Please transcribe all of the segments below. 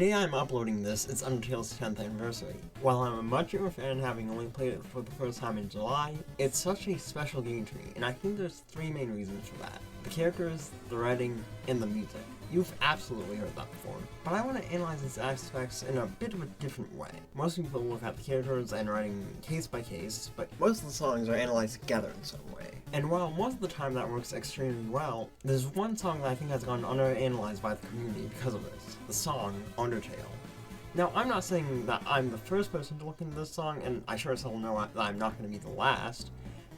day I'm uploading this, it's Undertale's 10th anniversary. While I'm a much bigger fan having only played it for the first time in July, it's such a special game to me, and I think there's three main reasons for that. The characters, the writing, and the music. You've absolutely heard that before, but I want to analyze these aspects in a bit of a different way. Most people look at the characters and writing case by case, but most of the songs are analyzed together in some way. And while most of the time that works extremely well, there's one song that I think has gone under-analyzed by the community because of this. The song, Undertale. Now, I'm not saying that I'm the first person to look into this song, and I sure as hell know that I'm not going to be the last,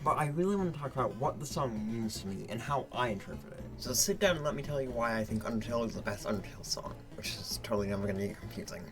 but I really want to talk about what the song means to me and how I interpret it. So sit down and let me tell you why I think Undertale is the best Undertale song, which is totally never going to get confusing.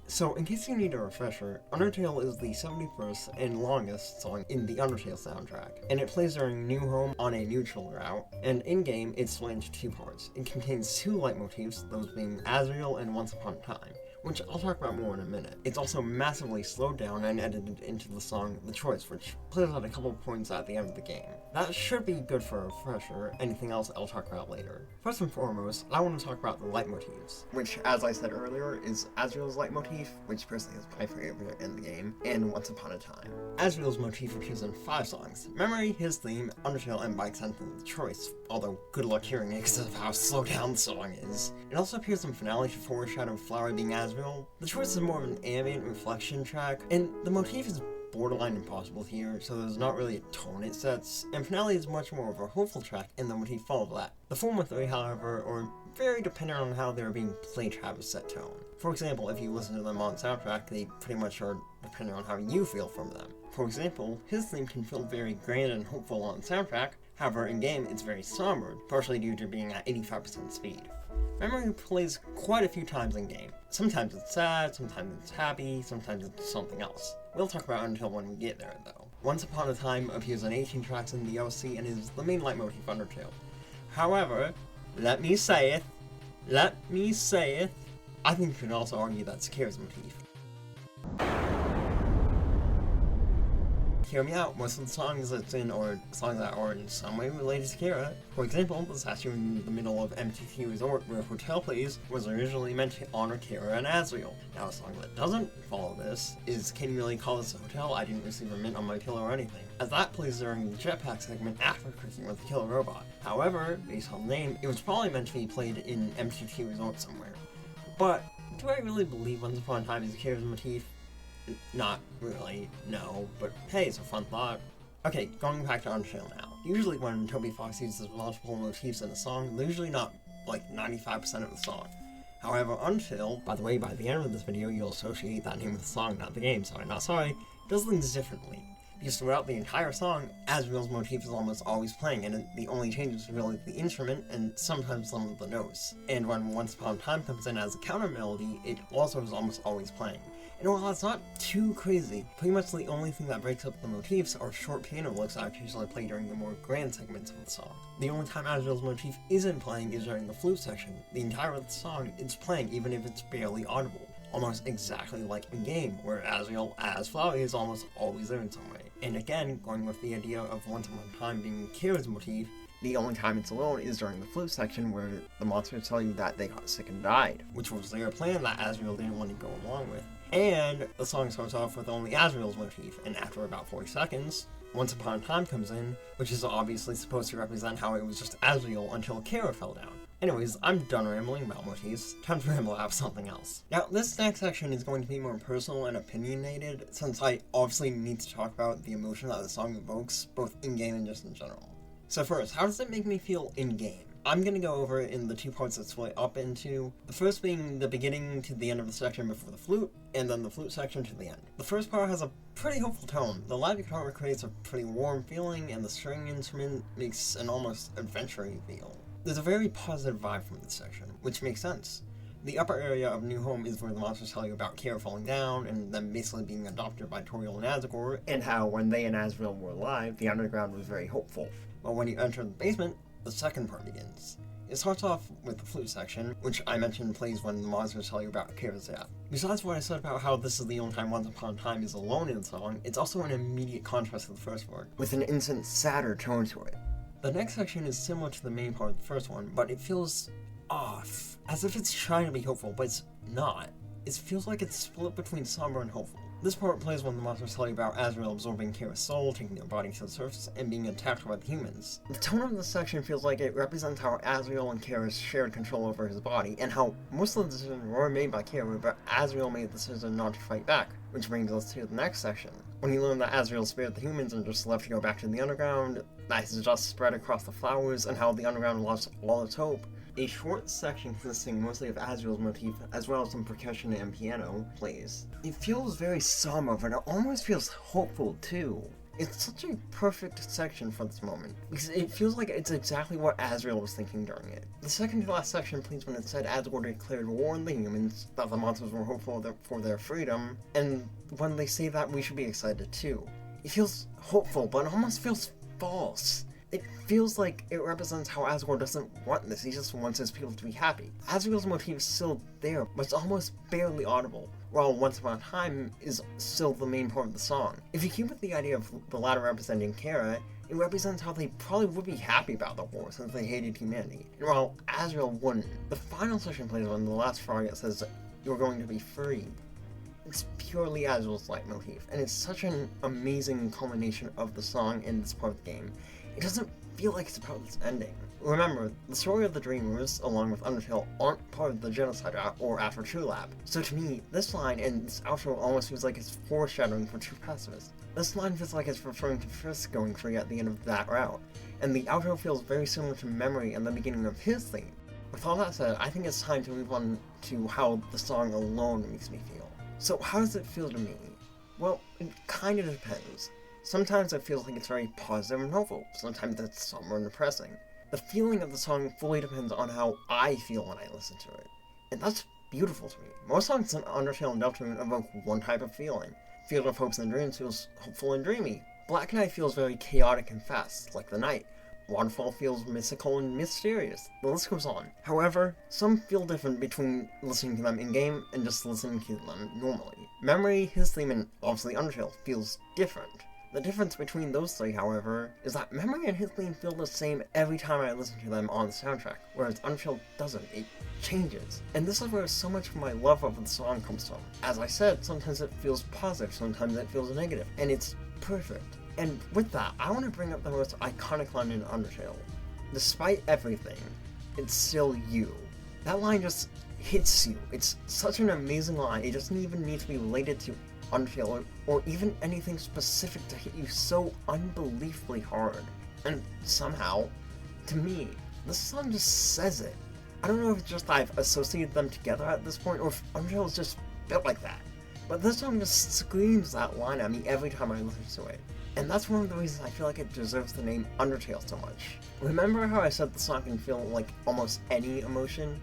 So, in case you need a refresher, Undertale is the 71st and longest song in the Undertale soundtrack, and it plays during New Home on a neutral route, and in-game it's split into two parts. It contains two leitmotifs, those being Asriel and Once Upon a Time, which I'll talk about more in a minute. It's also massively slowed down and edited into the song The Choice, which plays at a couple points at the end of the game. That should be good for a refresher, anything else I'll talk about later. First and foremost, I want to talk about the leitmotifs, which, as I said earlier, is Asriel's leitmotif, which personally is my favorite in the game, and Once Upon a Time. Asriel's motif appears in 5 songs: Memory, his theme, Undertale, and by extension The Choice, although good luck hearing it because of how slow down the song is. It also appears in Finale to foreshadow Flower being Asriel. The Choice is more of an ambient reflection track, and the motif is borderline impossible here, so there's not really a tone it sets, and Finale is much more of a hopeful track, and the motif follows that. The former 3, however, are very dependent on how they're being played to have a set tone. For example, if you listen to them on soundtrack, they pretty much are dependent on how you feel from them. For example, his theme can feel very grand and hopeful on soundtrack, however in-game it's very somber, partially due to being at 85% speed. Memory plays quite a few times in-game. Sometimes it's sad, sometimes it's happy, sometimes it's something else. We'll talk about it until when we get there, though. Once Upon a Time appears on 18 tracks in the OST and is the main leitmotif of Undertale. However, let me say it, I think you could also argue that's Sakira's motif. Hear me out, most of the songs it's in are songs that are in some way related to Kira. For example, the statue in the middle of MTT Resort where Hotel plays was originally meant to honor Kira and Asriel. Now a song that doesn't follow this is Can You Really Call This a Hotel? I Didn't Receive a Mint on My Pillow or Anything, as that plays during the jetpack segment after cooking with the killer robot. However, based on the name, it was probably meant to be played in MTT Resort somewhere. But do I really believe Once Upon a Time is Kira's motif? Not really, no, but hey, it's a fun thought. Okay, going back to Undertale now. Usually when Toby Fox uses multiple motifs in a song, they're usually not like 95% of the song. However, Undertale, by the way, by the end of this video, you'll associate that name with the song, not the game, sorry, not sorry, does things differently. Because throughout the entire song, Asriel's motif is almost always playing, and the only change is really the instrument and sometimes some of the notes. And when Once Upon a Time comes in as a counter melody, it also is almost always playing. And while it's not too crazy, pretty much the only thing that breaks up the motifs are short piano licks that occasionally play during the more grand segments of the song. The only time Asriel's motif isn't playing is during the flute section. The entire of the song is playing even if it's barely audible, almost exactly like in-game, where Asriel, as Flower, is almost always there in some way. And again, going with the idea of Once Upon a Time being Kira's motif, the only time it's alone is during the flute section where the monsters tell you that they got sick and died, which was their plan that Asriel didn't want to go along with. And the song starts off with only Asriel's motif, and after about 40 seconds, Once Upon a Time comes in, which is obviously supposed to represent how it was just Asriel until Kira fell down. Anyways, I'm done rambling about motifs, time to ramble about something else. Now, this next section is going to be more personal and opinionated, since I obviously need to talk about the emotion that the song evokes, both in-game and just in general. So first, how does it make me feel in-game? I'm going to go over it in the two parts that split up into, the first being the beginning to the end of the section before the flute, and then the flute section to the end. The first part has a pretty hopeful tone. The live guitar creates a pretty warm feeling, and the string instrument makes an almost adventure-y feel. There's a very positive vibe from this section, which makes sense. The upper area of New Home is where the monsters tell you about Kira falling down, and them basically being adopted by Toriel and ASGORE, and how when they and Asriel were alive, the underground was very hopeful. But when you enter the basement, the second part begins. It starts off with the flute section, which I mentioned plays when the monsters tell you about Kira's death. Besides what I said about how this is the only time Once Upon a Time is alone in the song, it's also an immediate contrast to the first part, with an instant sadder tone to it. The next section is similar to the main part of the first one, but it feels off, as if it's trying to be hopeful, but it's not. it feels like it's split between somber and hopeful. This part plays when the monsters tell you about Azrael absorbing Kira's soul, taking their body to the surface, and being attacked by the humans. The tone of this section feels like it represents how Azrael and Kira's shared control over his body, and how most of the decisions were made by Kira, but Azrael made the decision not to fight back, which brings us to the next section. When he learned that Azrael spared the humans and just left to go back to the underground, that his dust spread across the flowers, and how the underground lost all its hope. A short section consisting mostly of Azrael's motif, as well as some percussion and piano, plays. It feels very somber, but it almost feels hopeful too. It's such a perfect section for this moment, because it feels like it's exactly what Azrael was thinking during it. The second to last section plays when it said ASGORE declared war on the humans, that the monsters were hopeful for their freedom, and when they say that, we should be excited too. It feels hopeful, but it almost feels false. It feels like it represents how ASGORE doesn't want this, he just wants his people to be happy. Azrael's motif is still there, but it's almost barely audible, while Once Upon a Time is still the main part of the song. If you keep with the idea of the latter representing Kira, it represents how they probably would be happy about the war since they hated humanity, and while Azrael wouldn't. The final section plays when the last fragment says, "You're going to be free." It's purely Azrael's leitmotif, and it's such an amazing culmination of the song in this part of the game. It doesn't feel like it's about its ending. Remember, the story of the Dreamers, along with Undertale, aren't part of the Genocide or After True Lab. So to me, this line and this outro almost feels like it's foreshadowing for True Pacifist. This line feels like it's referring to Frisk going free at the end of that route, and the outro feels very similar to Memory and the beginning of his theme. With all that said, I think it's time to move on to how the song alone makes me feel. So how does it feel to me? Well, it kinda depends. Sometimes it feels like it's very positive and hopeful, sometimes it's somber and depressing. The feeling of the song fully depends on how I feel when I listen to it, and that's beautiful to me. Most songs in Undertale and Deltarune evoke one type of feeling. Field of Hopes and Dreams feels hopeful and dreamy. Black Knight feels very chaotic and fast, like the night. Waterfall feels mystical and mysterious. The list goes on. However, some feel different between listening to them in-game and just listening to them normally. Memory, his theme, and obviously Undertale feels different. The difference between those three, however, is that Memory and his theme feel the same every time I listen to them on the soundtrack, whereas Undertale doesn't. It changes. And this is where so much of my love of the song comes from. As I said, sometimes it feels positive, sometimes it feels negative, and it's perfect. And with that, I want to bring up the most iconic line in Undertale. Despite everything, it's still you. That line just hits you. It's such an amazing line, it doesn't even need to be related to Undertale, or even anything specific to hit you so unbelievably hard. And somehow, to me, this song just says it. I don't know if it's just I've associated them together at this point, or if Undertale is just built like that. But this song just screams that line at me every time I listen to it. And that's one of the reasons I feel like it deserves the name Undertale so much. Remember how I said the song can feel like almost any emotion?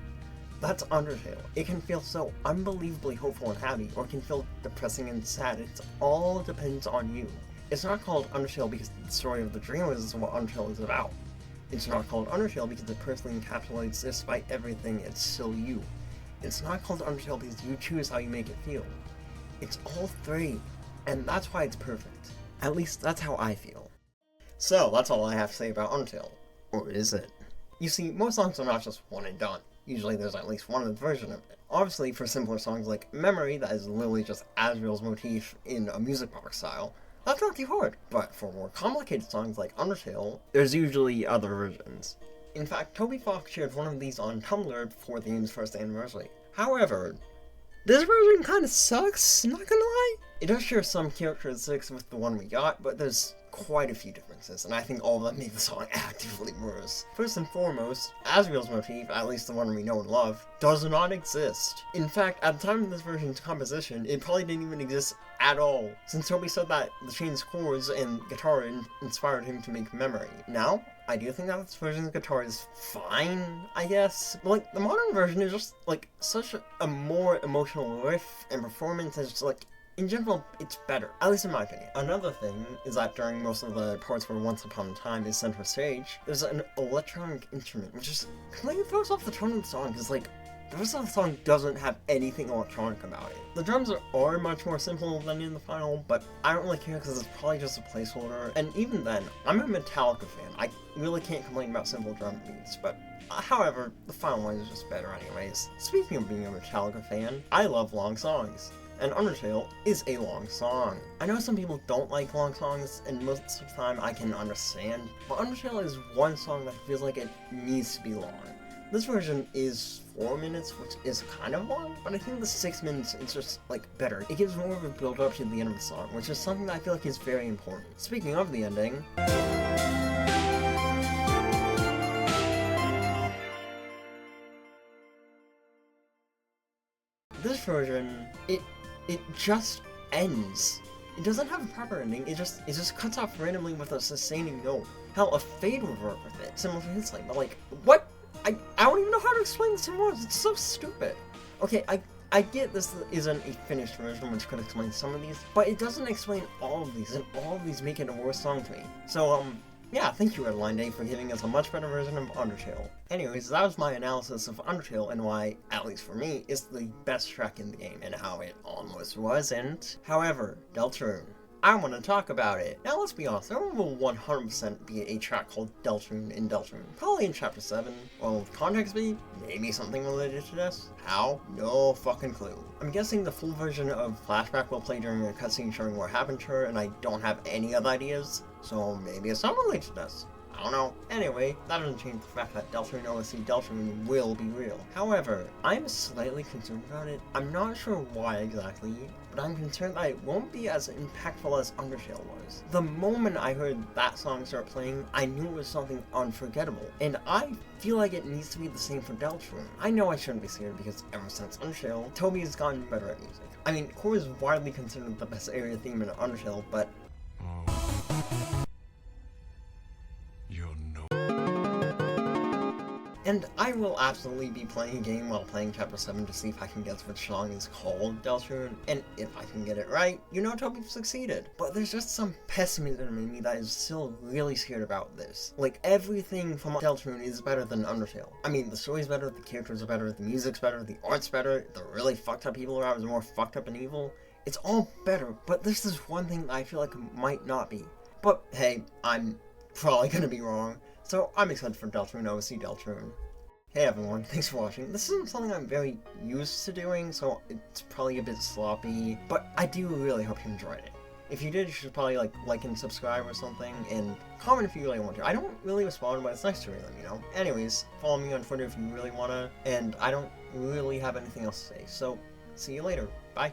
That's Undertale. It can feel so unbelievably hopeful and happy, or it can feel depressing and sad. It all depends on you. It's not called Undertale because the story of the Dreamers is what Undertale is about. It's not called Undertale because it perfectly encapsulates despite everything, it's still you. It's not called Undertale because you choose how you make it feel. It's all three, and that's why it's perfect. At least that's how I feel. So, that's all I have to say about Undertale. Or is it? You see, most songs are not just one and done. Usually there's at least one version of it. Obviously, for simpler songs like Memory, that is literally just Azrael's motif in a music box style, that's not too hard. But for more complicated songs like Undertale, there's usually other versions. In fact, Toby Fox shared one of these on Tumblr for the game's first anniversary. However, this version kinda sucks, not gonna lie. It does share some characteristics with the one we got, but there's quite a few differences, and I think all of them make the song actively worse. First and foremost, Azrael's motif, at least the one we know and love, does not exist. In fact, at the time of this version's composition, it probably didn't even exist at all, since Toby said that the changed chords and guitar inspired him to make Memory. Now, I do think that this version's guitar is fine, I guess, but like, the modern version is just like such a more emotional riff and performance, is just like, in general, it's better, at least in my opinion. Another thing is that during most of the parts where Once Upon a Time is center stage, there's an electronic instrument, which just completely throws off the tone of the song, because like, the rest of the song doesn't have anything electronic about it. The drums are much more simple than in the final, but I don't really care because it's probably just a placeholder, and even then, I'm a Metallica fan. I really can't complain about simple drum beats, but however, the final one is just better anyways. Speaking of being a Metallica fan, I love long songs. And Undertale is a long song. I know some people don't like long songs, and most of the time I can understand, but Undertale is one song that feels like it needs to be long. This version is 4 minutes, which is kind of long, but I think the 6 minutes is just, like, better. It gives more of a build-up to the end of the song, which is something that I feel like is very important. Speaking of the ending, this version, it just ends. It doesn't have a proper ending, it just cuts off randomly with a sustaining note. Hell, a fade would work with it, similar to his like, but like, what? I don't even know how to explain this in words, it's so stupid. Okay, I get this isn't a finished version which could explain some of these, but it doesn't explain all of these, and all of these make it a worse song to me. So, yeah, thank you Redline Day for giving us a much better version of Undertale. Anyways, that was my analysis of Undertale and why, at least for me, it's the best track in the game and how it almost wasn't. However, Deltarune, I want to talk about it. Now let's be honest, there will 100% be a track called Deltarune in Deltarune. Probably in Chapter 7. What will the context be? Maybe something related to this? How? No fucking clue. I'm guessing the full version of Flashback will play during a cutscene showing what happened to her, and I don't have any other ideas. So maybe it's not related to this. I don't know. Anyway, that doesn't change the fact that Deltarune OST Deltarune will be real. However, I'm slightly concerned about it. I'm not sure why exactly, but I'm concerned that it won't be as impactful as Undertale was. The moment I heard that song start playing, I knew it was something unforgettable, and I feel like it needs to be the same for Deltarune. I know I shouldn't be scared because ever since Undertale, Toby has gotten better at music. I mean, Core is widely considered the best area theme in Undertale, but and I will absolutely be playing a game while playing Chapter 7 to see if I can guess which song is called Deltarune, and if I can get it right, you know Toby succeeded. But there's just some pessimism in me that is still really scared about this. Like, everything from Deltarune is better than Undertale. I mean, the story's better, the characters are better, the music's better, the art's better, the really fucked up people around is more fucked up and evil. It's all better, but this is one thing that I feel like might not be. But hey, I'm probably gonna be wrong. So I'm excited for Deltarune OST Deltarune. Hey everyone, thanks for watching. This isn't something I'm very used to doing, so it's probably a bit sloppy, but I do really hope you enjoyed it. If you did, you should probably like and subscribe or something, and comment if you really want to. I don't really respond, but it's nice to read them, you know? Anyways, follow me on Twitter if you really wanna, and I don't really have anything else to say, so see you later. Bye.